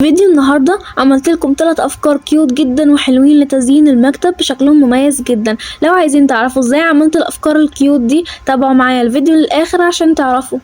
فيديو النهاردة عملت لكم 3 افكار كيوت جدا وحلوين لتزيين المكتب بشكلهم مميز جدا. لو عايزين تعرفوا ازاي عملت الافكار الكيوت دي تابعوا معايا الفيديو للاخر عشان تعرفوا.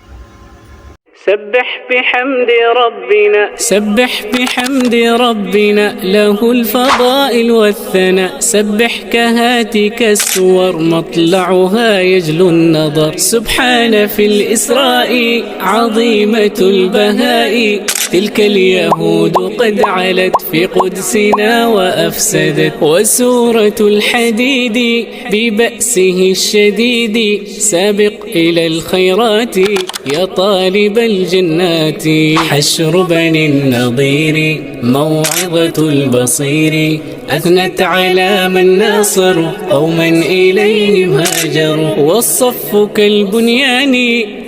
سبح بحمد ربنا له الفضائل والثناء. سبح كهاتك السور مطلعها يجلو النظر. سبحان في الإسراء عظيمة البهاء. تلك اليهود قد علت في قدسنا وأفسدت. وسورة الحديد ببأسه الشديد. سابق إلى الخيرات يا طالب الجنات. حشر بني النضير موعظة البصير. أثنت على من ناصروا قوما إليهم هاجروا. والصف كالبنيان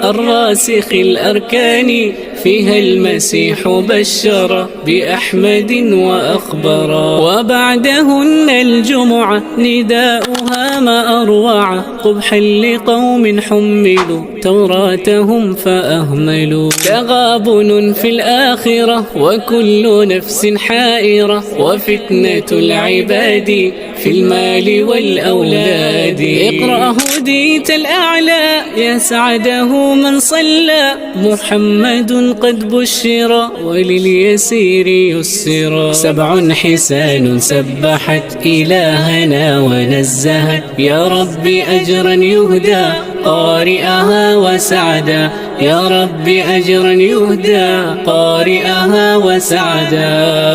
الراسخ الأركان. فيها المسيح بشر بأحمد وأخبرا. وبعدهن الجمعة نداؤها ما أروع. قبحا لقوم حملوا توراتهم فأهملوا. تغابن في الآخرة وكل نفس حائرة. وفتنة العباد في المال والأولاد. اقرأ هديت الأعلى يا سعده من صلى. محمد قد بشر ولليسير يسرا. 7 حسان سبحت إلهنا ونزهت. يا رب أجرا يهدى قارئها وسعدا. يا رب أجرا يهدى قارئها وسعدا.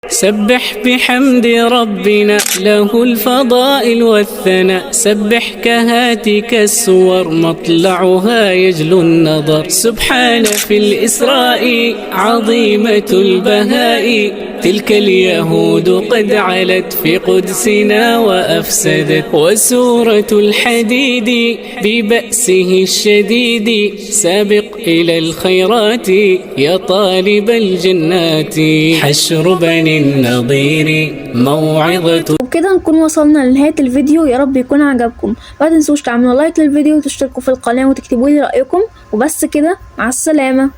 سبح بحمد ربنا له الفضائل والثناء. سبح كهاتك السور مطلعها يجلو النظر. سبحان في الإسراء عظيمة البهاء. تلك اليهود قد علت في قدسنا وأفسدت. وسورة الحديد ببأسه الشديد. سابق إلى الخيرات يا طالب الجنات. حشر بني النضير موعظة. وبكده نكون وصلنا لنهاية الفيديو، يا رب يكون عجبكم. ما تنسوش تعملوا لايك للفيديو وتشتركوا في القناة وتكتبوا لي رأيكم. وبس كده، مع السلامة.